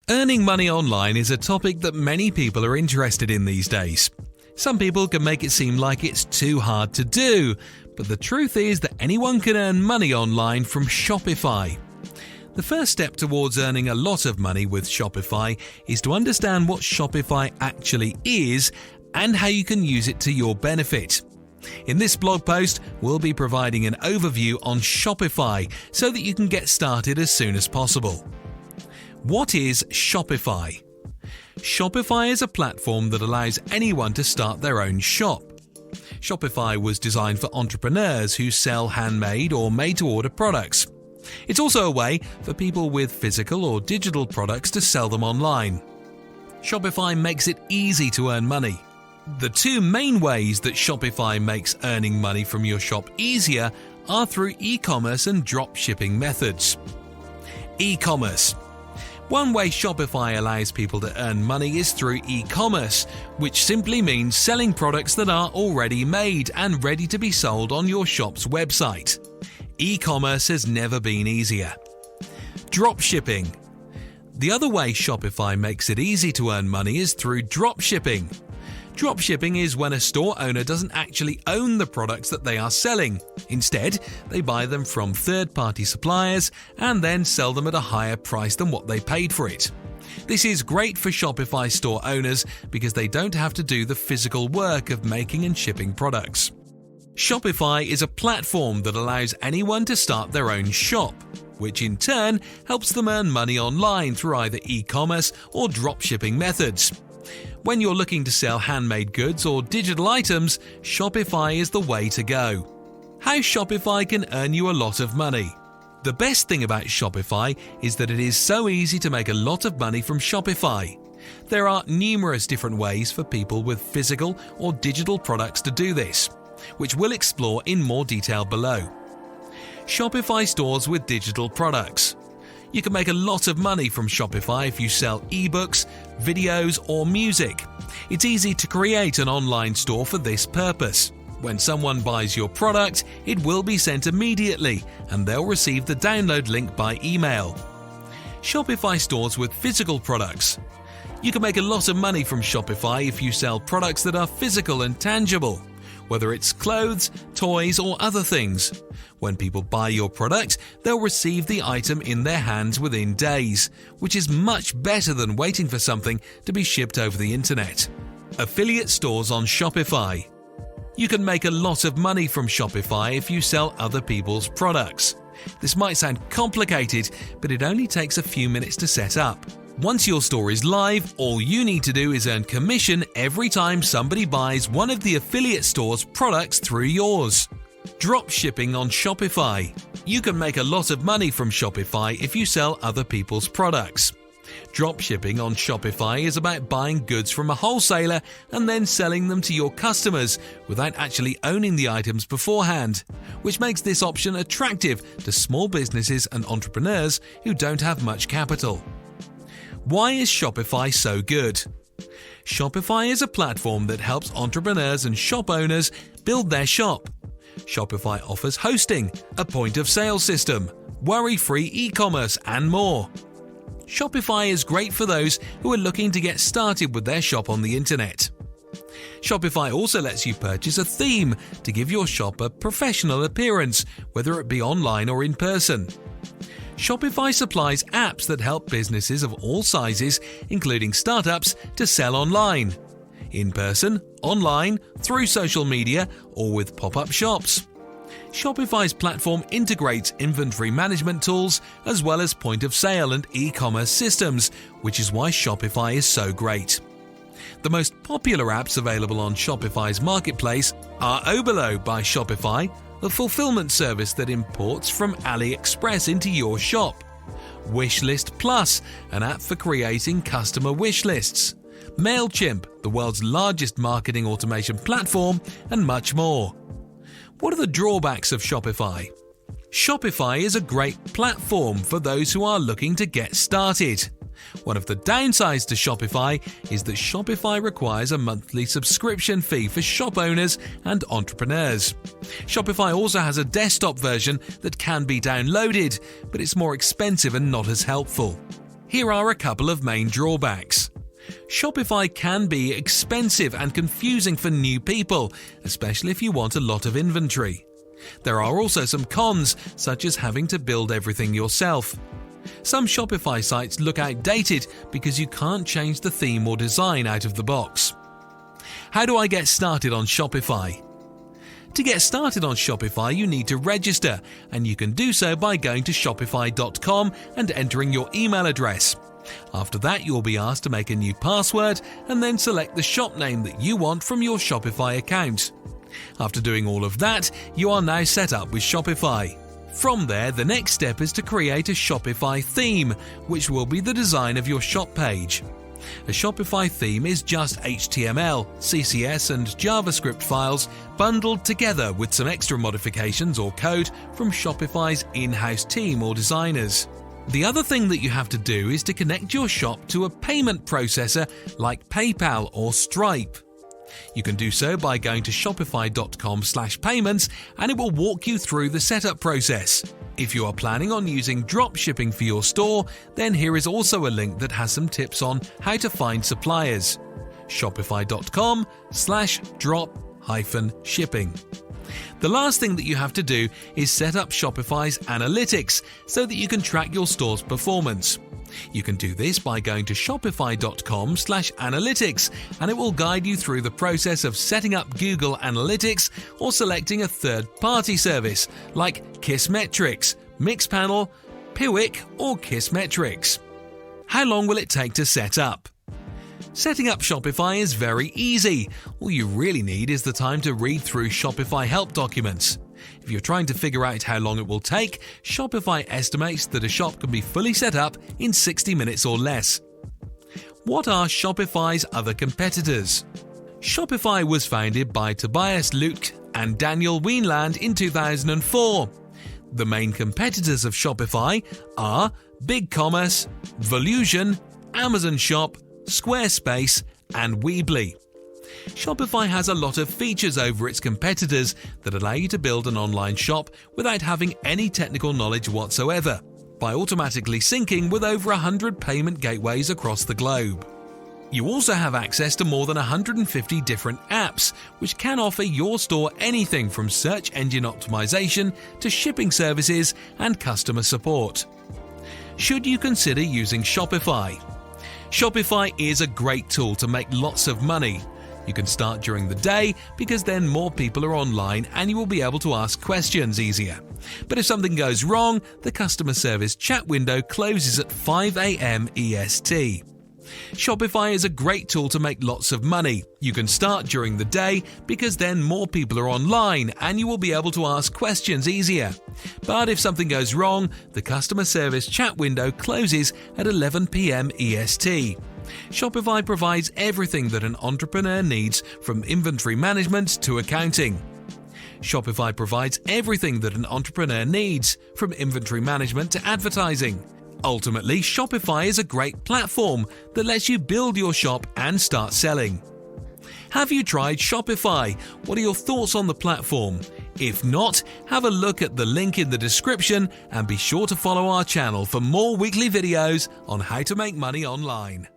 Earning money online is a topic that many people are interested in these days. Some people can make it seem like it's too hard to do, but the truth is that anyone can earn money online from Shopify. The first step towards earning a lot of money with Shopify is to understand what Shopify actually is and how you can use it to your benefit. In this blog post, we'll be providing an overview on Shopify so that you can get started as soon as possible. What is Shopify? Shopify is a platform that allows anyone to start their own shop. Shopify was designed for entrepreneurs who sell handmade or made-to-order products. It's also a way for people with physical or digital products to sell them online. Shopify makes it easy to earn money. The two main ways that Shopify makes earning money from your shop easier are through e-commerce and drop shipping methods. E-commerce. One way Shopify allows people to earn money is through e-commerce, which simply means selling products that are already made and ready to be sold on your shop's website. E-commerce has never been easier. Drop shipping. The other way Shopify makes it easy to earn money is through drop shipping. Dropshipping is when a store owner doesn't actually own the products that they are selling. Instead, they buy them from third-party suppliers and then sell them at a higher price than what they paid for it. This is great for Shopify store owners because they don't have to do the physical work of making and shipping products. Shopify is a platform that allows anyone to start their own shop, which in turn helps them earn money online through either e-commerce or dropshipping methods. When you're looking to sell handmade goods or digital items, Shopify is the way to go. How Shopify can earn you a lot of money. The best thing about Shopify is that it is so easy to make a lot of money from Shopify. There are numerous different ways for people with physical or digital products to do this, which we'll explore in more detail below. Shopify stores with digital products. You can make a lot of money from Shopify if you sell ebooks, videos, or music. It's easy to create an online store for this purpose. When someone buys your product, it will be sent immediately, and they'll receive the download link by email. Shopify stores with physical products. You can make a lot of money from Shopify if you sell products that are physical and tangible, whether it's clothes, toys, or other things. When people buy your product, they'll receive the item in their hands within days, which is much better than waiting for something to be shipped over the internet. Affiliate stores on Shopify. You can make a lot of money from Shopify if you sell other people's products. This might sound complicated, but it only takes a few minutes to set up. Once your store is live, all you need to do is earn commission every time somebody buys one of the affiliate store's products through yours. Drop shipping on Shopify. You can make a lot of money from Shopify if you sell other people's products. Drop shipping on Shopify is about buying goods from a wholesaler and then selling them to your customers without actually owning the items beforehand, which makes this option attractive to small businesses and entrepreneurs who don't have much capital. Why is Shopify so good? Shopify is a platform that helps entrepreneurs and shop owners build their shop. Shopify offers hosting, a point-of-sale system, worry-free e-commerce, and more. Shopify is great for those who are looking to get started with their shop on the internet. Shopify also lets you purchase a theme to give your shop a professional appearance, whether it be online or in person. Shopify supplies apps that help businesses of all sizes, including startups, to sell online, in person, online, through social media, or with pop-up shops. Shopify's platform integrates inventory management tools as well as point-of-sale and e-commerce systems, which is why Shopify is so great. The most popular apps available on Shopify's marketplace are Oberlo by Shopify, a fulfillment service that imports from AliExpress into your shop; Wishlist Plus, an app for creating customer wish lists; MailChimp, the world's largest marketing automation platform, and much more. What are the drawbacks of Shopify? Shopify is a great platform for those who are looking to get started. One of the downsides to Shopify is that Shopify requires a monthly subscription fee for shop owners and entrepreneurs. Shopify also has a desktop version that can be downloaded, but it's more expensive and not as helpful. Here are a couple of main drawbacks. Shopify can be expensive and confusing for new people, especially if you want a lot of inventory. There are also some cons, such as having to build everything yourself. Some Shopify sites look outdated because you can't change the theme or design out of the box. How do I get started on Shopify? To get started on Shopify, you need to register, and you can do so by going to shopify.com and entering your email address. After that, you'll be asked to make a new password and then select the shop name that you want from your Shopify account. After doing all of that, you are now set up with Shopify. From there, the next step is to create a Shopify theme, which will be the design of your shop page. A Shopify theme is just HTML, CSS and JavaScript files bundled together with some extra modifications or code from Shopify's in-house team or designers. The other thing that you have to do is to connect your shop to a payment processor like PayPal or Stripe. You can do so by going to shopify.com/payments and it will walk you through the setup process. If you are planning on using drop shipping for your store, then here is also a link that has some tips on how to find suppliers. Shopify.com/drop-shipping. The last thing that you have to do is set up Shopify's analytics so that you can track your store's performance. You can do this by going to shopify.com/analytics and it will guide you through the process of setting up Google Analytics or selecting a third-party service like Kissmetrics, Mixpanel, Piwik or Kissmetrics. How long will it take to set up? Setting up Shopify is very easy. All you really need is the time to read through Shopify help documents. If you're trying to figure out how long it will take, Shopify estimates that a shop can be fully set up in 60 minutes or less. What are Shopify's other competitors? Shopify was founded by Tobias Lutke and Daniel Wienland in 2004. The main competitors of Shopify are BigCommerce, Volusion, Amazon Shop, Squarespace, and Weebly. Shopify has a lot of features over its competitors that allow you to build an online shop without having any technical knowledge whatsoever, by automatically syncing with over 100 payment gateways across the globe. You also have access to more than 150 different apps, which can offer your store anything from search engine optimization to shipping services and customer support. Should you consider using Shopify? Shopify is a great tool to make lots of money. You can start during the day because then more people are online and you will be able to ask questions easier. But if something goes wrong, the customer service chat window closes at 5 a.m. EST. Shopify is a great tool to make lots of money. You can start during the day because then more people are online and you will be able to ask questions easier. But if something goes wrong, the customer service chat window closes at 11 p.m. EST. Shopify provides everything that an entrepreneur needs, from inventory management to accounting. Shopify provides everything that an entrepreneur needs, from inventory management to advertising. Ultimately, Shopify is a great platform that lets you build your shop and start selling. Have you tried Shopify? What are your thoughts on the platform? If not, have a look at the link in the description and be sure to follow our channel for more weekly videos on how to make money online.